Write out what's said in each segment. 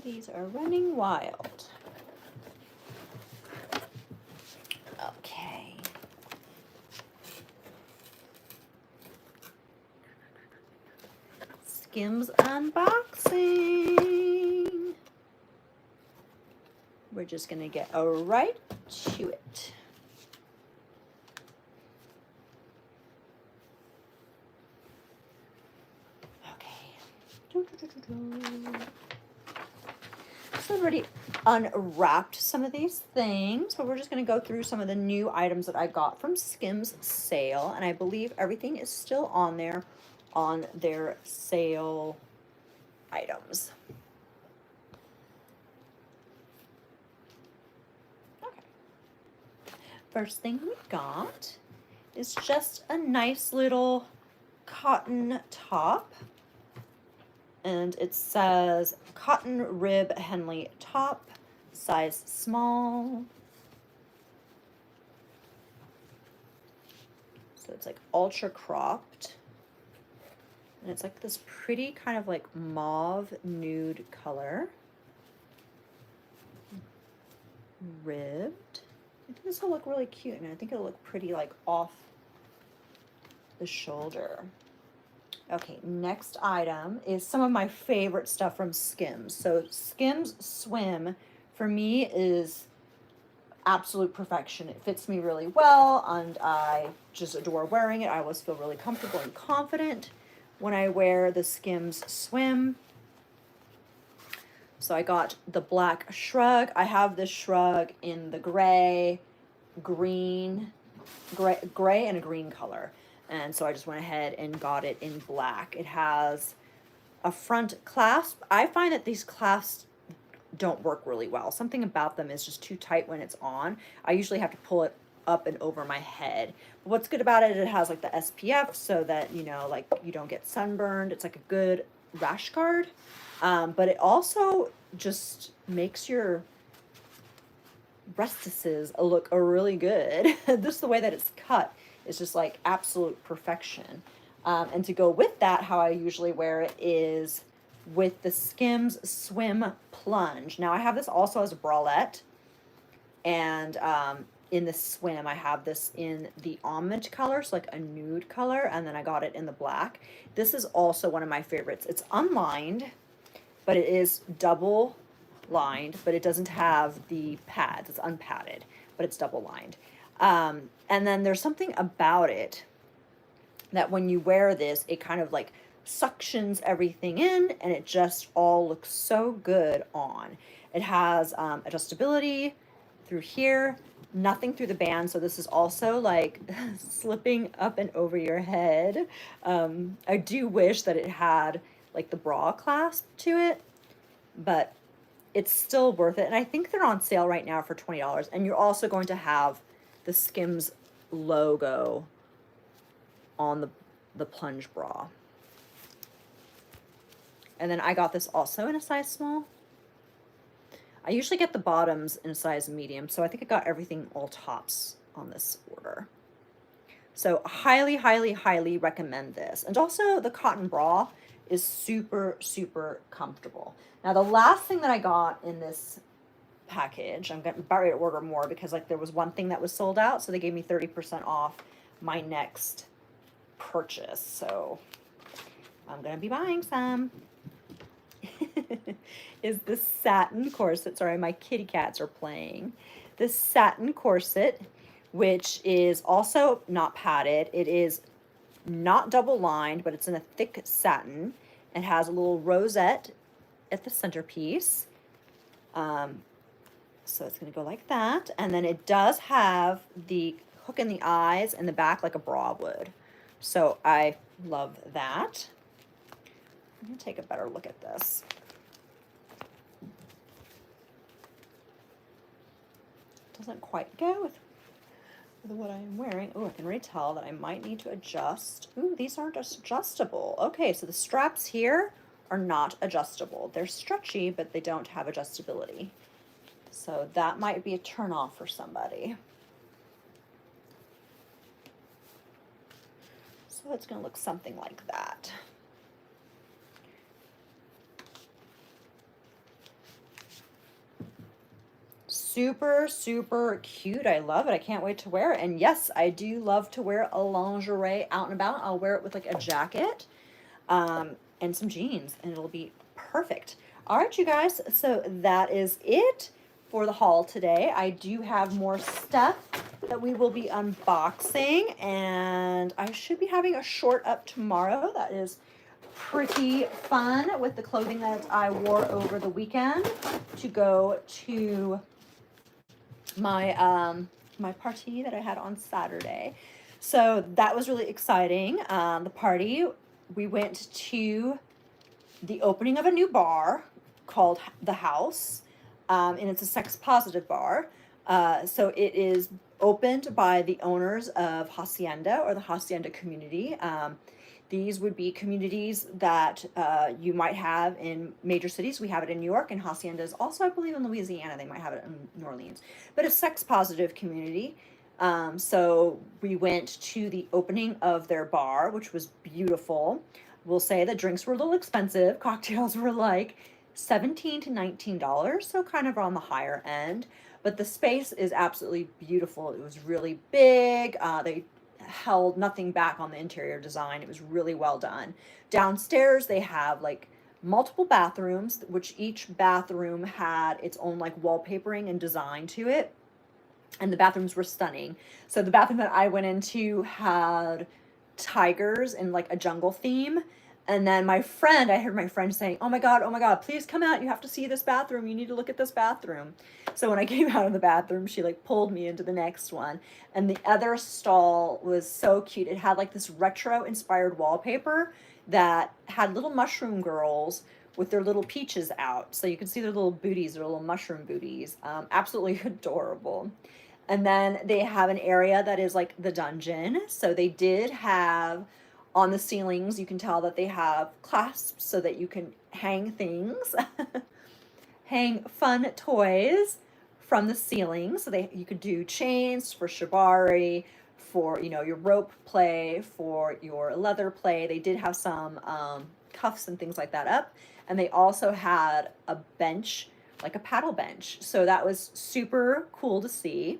Kitties are running wild. Okay. Skims unboxing. We're just gonna get right to it. Okay. So I've already unwrapped some of these things, but we're just going to go through some of the new items that I got from Skims sale, and I believe everything is still on there on their sale items. Okay. First thing we got is just a nice little cotton top. And it says cotton rib Henley top, size small. So it's like ultra cropped. And it's like this pretty kind of like mauve nude color. Ribbed. I think this will look really cute, and I think it'll look pretty like off the shoulder. Okay, next item is some of my favorite stuff from Skims. So Skims Swim, for me, is absolute perfection. It fits me really well, and I just adore wearing it. I always feel really comfortable and confident when I wear the Skims Swim. So I got the black shrug. I have this shrug in the gray and a green color. And so I just went ahead and got it in black. It has a front clasp. I find that these clasps don't work really well. Something about them is just too tight when it's on. I usually have to pull it up and over my head. But what's good about it, it has like the SPF so that, you know, like you don't get sunburned. It's like a good rash guard. But it also just makes your breastises look really good. This is the way that it's cut. It's just like absolute perfection. And to go with that, how I usually wear it is with the Skims Swim Plunge. Now I have this also as a bralette, and in the Swim I have this in the almond color, so like a nude color, and then I got it in the black. This is also one of my favorites. It's unlined, but it is double lined, but it doesn't have the pads. It's unpadded, but it's double lined. And then there's something about it that when you wear this, it kind of like suctions everything in, and it just all looks so good on. It has adjustability through here, nothing through the band, so this is also like slipping up and over your head. I do wish that it had like the bra clasp to it, but it's still worth it. And I think they're on sale right now for $20, and you're also going to have the Skims logo on the plunge bra. And then I got this also in a size small. I usually get the bottoms in a size medium, so I think I got everything all tops on this order. So highly, highly, highly recommend this. And also the cotton bra is super, super comfortable. Now the last thing that I got in this package, I'm about ready to order more because like there was one thing that was sold out, so they gave me 30% off my next purchase. So I'm gonna be buying some. Is the satin corset. Sorry, my kitty cats are playing. This satin corset, which is also not padded. It is not double lined, but it's in a thick satin. It has a little rosette at the centerpiece. So it's going to go like that. And then it does have the hook in the eyes and the back like a bra would. So I love that. I'm going to take a better look at this. Doesn't quite go with what I'm wearing. Oh, I can already tell that I might need to adjust. Ooh, these aren't adjustable. Okay, so the straps here are not adjustable. They're stretchy, but they don't have adjustability. So that might be a turnoff for somebody. So it's going to look something like that. super, super cute. I love it. I can't wait to wear it. And yes, I do love to wear a lingerie out and about. I'll wear it with like a jacket and some jeans, and it'll be perfect. All right, you guys. So that is it for the haul today. I do have more stuff that we will be unboxing, and I should be having a short up tomorrow that is pretty fun with the clothing that I wore over the weekend to go to my my party that I had on Saturday. So that was really exciting. The party, we went to the opening of a new bar called The House, and it's a sex positive bar. So it is opened by the owners of Hacienda, or the Hacienda community. These would be communities that you might have in major cities. We have it in New York, and Hacienda is also, I believe, in Louisiana. They might have it in New Orleans. But a sex positive community. So we went to the opening of their bar, which was beautiful. We'll say the drinks were a little expensive. Cocktails were like $17 to $19, so kind of on the higher end. But the space is absolutely beautiful. It was really big. They held nothing back on the interior design. It was really well done. Downstairs, they have like multiple bathrooms, which each bathroom had its own like wallpapering and design to it. And the bathrooms were stunning. So the bathroom that I went into had tigers and like a jungle theme. And then I heard my friend saying, oh my God, please come out. You have to see this bathroom. You need to look at this bathroom. So when I came out of the bathroom, she like pulled me into the next one. And the other stall was so cute. It had like this retro inspired wallpaper that had little mushroom girls with their little peaches out. So you can see their little booties, their little mushroom booties. Absolutely adorable. And then they have an area that is like the dungeon. So they did have on the ceilings, you can tell that they have clasps so that you can hang things, hang fun toys from the ceiling. So you could do chains for shibari, for your rope play, for your leather play. They did have some cuffs and things like that up. And they also had a bench, like a paddle bench. So that was super cool to see.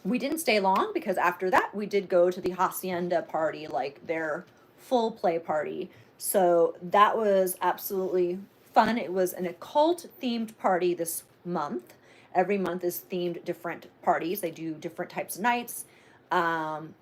We didn't stay long because after that we did go to the Hacienda party, like their full play party. So that was absolutely fun. It was an occult themed party this month. Every month is themed different parties. They do different types of nights. And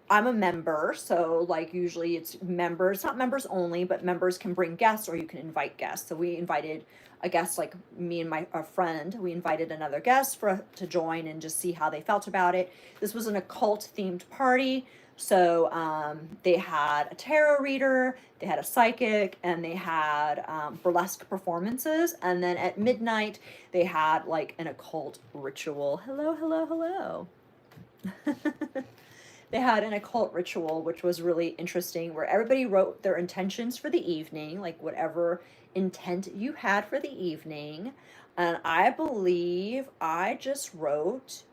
I'm a member, so like usually it's members, not members only, but members can bring guests or you can invite guests. So we invited a guest, like me and a friend, we invited another guest to join and just see how they felt about it. This was an occult themed party. So they had a tarot reader, they had a psychic, and they had burlesque performances. And then at midnight, they had like an occult ritual. Hello, hello, hello. They had an occult ritual, which was really interesting, where everybody wrote their intentions for the evening, like whatever intent you had for the evening. And I believe I just wrote,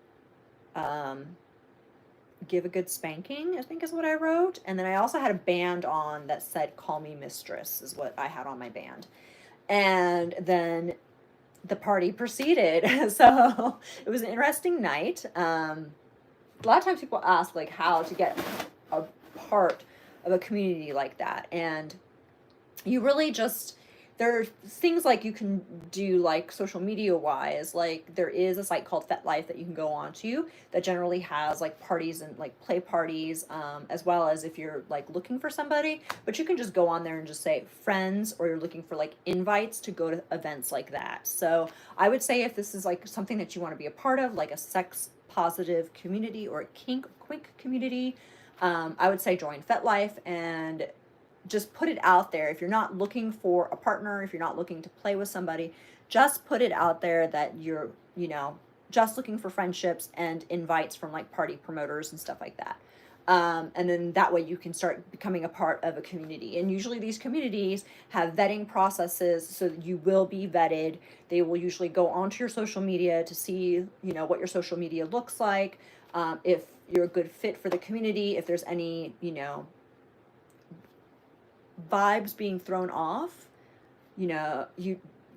give a good spanking, I think is what I wrote. And then I also had a band on that said, call me mistress, is what I had on my band. And then the party proceeded. So it was an interesting night. A lot of times people ask like how to get a part of a community like that, and you really just, there's things like you can do like social media wise, like there is a site called FetLife that you can go on to that generally has like parties and like play parties, as well as if you're like looking for somebody, but you can just go on there and just say friends, or you're looking for like invites to go to events like that. So I would say if this is like something that you want to be a part of, like a sex positive community or a kink community, I would say join FetLife and just put it out there. If you're not looking for a partner, if you're not looking to play with somebody, just put it out there that you're, just looking for friendships and invites from like party promoters and stuff like that. And then that way you can start becoming a part of a community. And usually these communities have vetting processes, so that you will be vetted. They will usually go onto your social media to see, what your social media looks like, if you're a good fit for the community, if there's any, vibes being thrown off,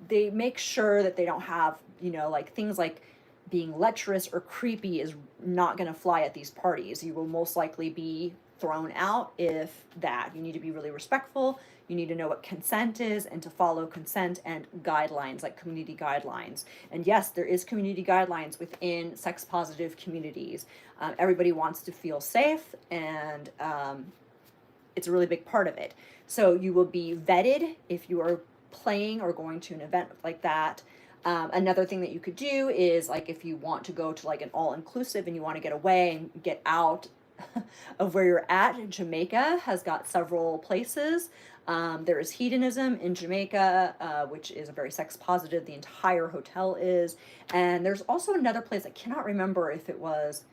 they make sure that they don't have, you know, like things like being lecherous or creepy is not going to fly at these parties. You will most likely be thrown out if that. You need to be really respectful. You need to know what consent is and to follow consent and guidelines, like community guidelines. And yes, there is community guidelines within sex positive communities. Everybody wants to feel safe, and it's a really big part of it. So you will be vetted if you are playing or going to an event like that. Another thing that you could do is, like, if you want to go to like an all-inclusive and you want to get away and get out of where you're at, Jamaica has got several places. There is Hedonism in Jamaica, which is a very sex positive. The entire hotel is. And there's also another place, I cannot remember if it was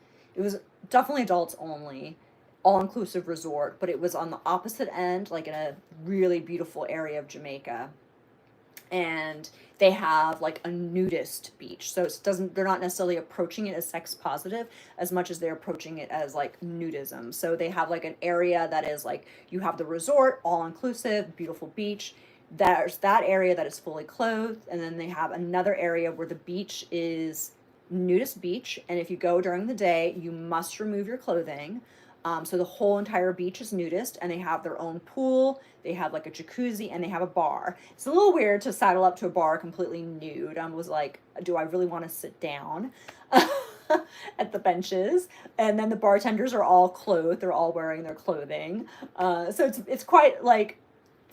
definitely adults only, all-inclusive resort, but it was on the opposite end, like in a really beautiful area of Jamaica. And they have like a nudist beach. So they're not necessarily approaching it as sex positive as much as they're approaching it as like nudism. So they have like an area that is like, you have the resort, all inclusive, beautiful beach. There's that area that is fully clothed. And then they have another area where the beach is nudist beach. And if you go during the day, you must remove your clothing. So the whole entire beach is nudist, and they have their own pool. They have like a jacuzzi, and they have a bar. It's a little weird to saddle up to a bar completely nude. I was like, do I really want to sit down at the benches? And then the bartenders are all clothed. They're all wearing their clothing. So it's quite like,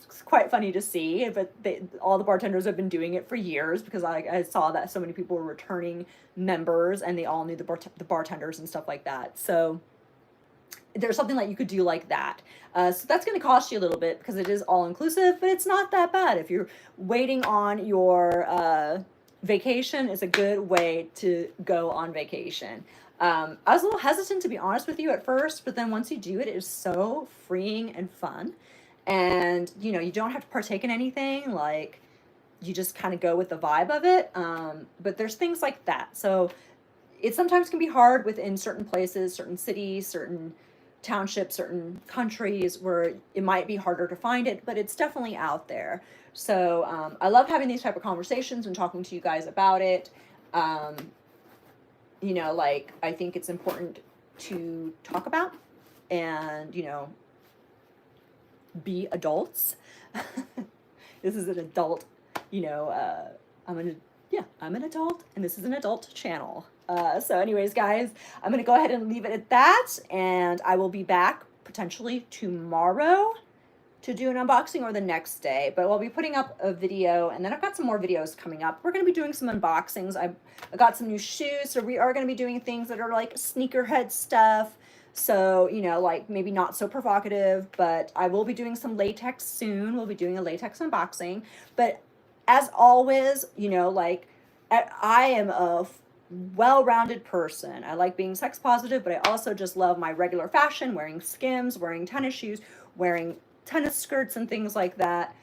it's quite funny to see, but all the bartenders have been doing it for years, because I saw that so many people were returning members, and they all knew the bartenders and stuff like that. So there's something that you could do like that. So that's going to cost you a little bit because it is all inclusive, but it's not that bad. If you're waiting on your vacation, it's a good way to go on vacation. I was a little hesitant, to be honest with you, at first, but then once you do it, it is so freeing and fun. And, you know, you don't have to partake in anything. Like, you just kind of go with the vibe of it. But there's things like that. So it sometimes can be hard within certain places, certain cities, certain townships, certain countries where it might be harder to find it, but it's definitely out there. So I love having these type of conversations and talking to you guys about it. You know, like, I think it's important to talk about and, you know, be adults. This is an adult, you know, I'm an adult, and this is an adult channel. So anyways, guys, I'm going to go ahead and leave it at that, and I will be back potentially tomorrow to do an unboxing, or the next day, but I'll be putting up a video, and then I've got some more videos coming up. We're going to be doing some unboxings. I got some new shoes, so we are going to be doing things that are like sneakerhead stuff. So, you know, like maybe not so provocative, but I will be doing some latex soon. We'll be doing a latex unboxing, but as always, you know, like, I am a well-rounded person. I like being sex positive, but I also just love my regular fashion, wearing Skims, wearing tennis shoes, wearing tennis skirts and things like that.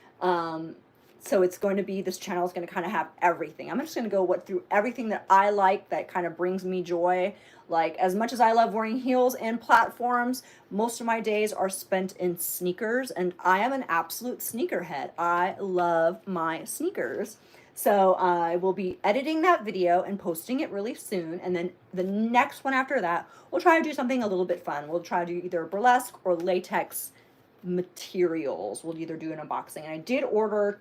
So it's going to be, this channel is going to kind of have everything. I'm just going to go through everything that I like that kind of brings me joy. Like, as much as I love wearing heels and platforms, most of my days are spent in sneakers, and I am an absolute sneakerhead. I love my sneakers. So I will be editing that video and posting it really soon. And then the next one after that, we'll try to do something a little bit fun. We'll try to do either burlesque or latex materials. We'll either do an unboxing. And I did order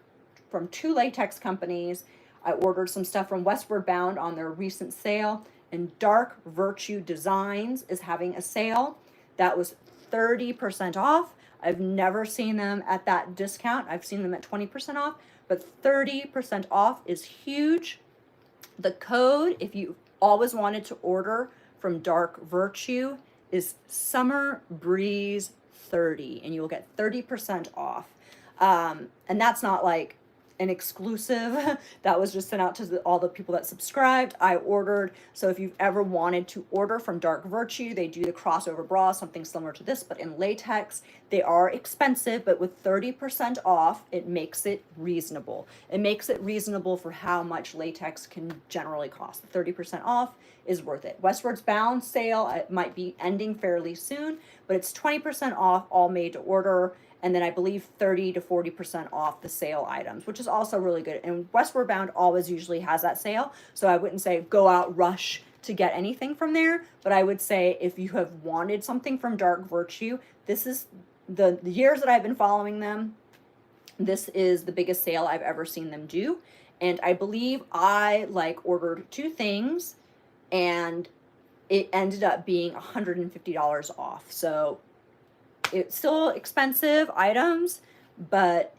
from 2 latex companies. I ordered some stuff from Westward Bound on their recent sale. And Dark Virtue Designs is having a sale. That was 30% off. I've never seen them at that discount. I've seen them at 20% off. But 30% off is huge. The code, if you always wanted to order from Dark Virtue, is Summer Breeze 30, and you will get 30% off. And that's not like an exclusive. That was just sent out to all the people that subscribed. I ordered. So if you've ever wanted to order from Dark Virtue, they do the crossover bra, something similar to this, but in latex. They are expensive, but with 30% off, it makes it reasonable. It makes it reasonable for how much latex can generally cost. 30% off is worth it. Westward's Bound sale, it might be ending fairly soon, but it's 20% off, all made to order. and then I believe 30 to 40% off the sale items, which is also really good. And Westward Bound always usually has that sale, so I wouldn't say go out rush to get anything from there, but I would say if you have wanted something from Dark Virtue, this is the years that I've been following them, this is the biggest sale I've ever seen them do. And I believe I like ordered 2 things and it ended up being $150 off. So it's still expensive items, but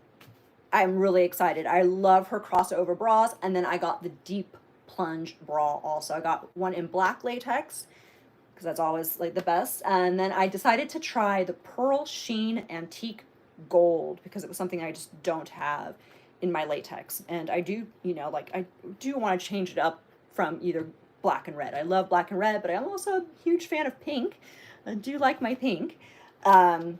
I'm really excited. I love her crossover bras. And then I got the deep plunge bra also. I got one in black latex because that's always like the best. And then I decided to try the Pearl Sheen Antique Gold because it was something I just don't have in my latex. And I do, you know, like I do want to change it up from either black and red. I love black and red, but I'm also a huge fan of pink. I do like my pink. And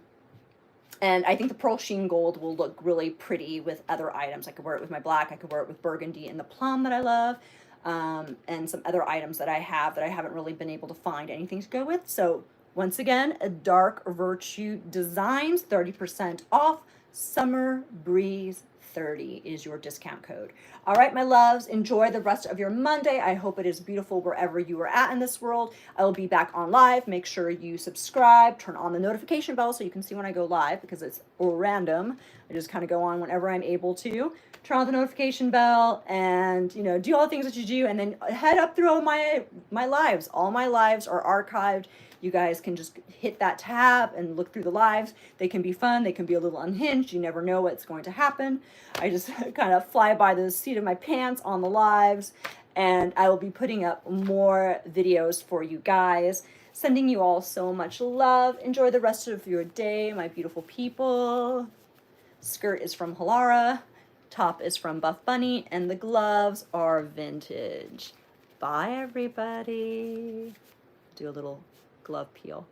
I think the Pearl Sheen Gold will look really pretty with other items. I could wear it with my black. I could wear it with burgundy and the plum that I love. And some other items that I have that I haven't really been able to find anything to go with. So once again, a Dark Virtue Designs, 30% off. Summer Breeze 30 is your discount code. All right, my loves, enjoy the rest of your Monday. I hope it is beautiful wherever you are at in this world. I will be back on live. Make sure you subscribe, turn on the notification bell so you can see when I go live because it's random. I just kind of go on whenever I'm able to. Turn on the notification bell and, you know, do all the things that you do, and then head up through all my lives. All my lives are archived. You guys can just hit that tab and look through the lives. They can be fun. They can be a little unhinged. You never know what's going to happen. I just kind of fly by the seat of my pants on the lives, and I will be putting up more videos for you guys. Sending you all so much love. Enjoy the rest of your day, my beautiful people. Skirt is from Halara. Top is from Buff Bunny, and the gloves are vintage. Bye, everybody. Do a little glove peel.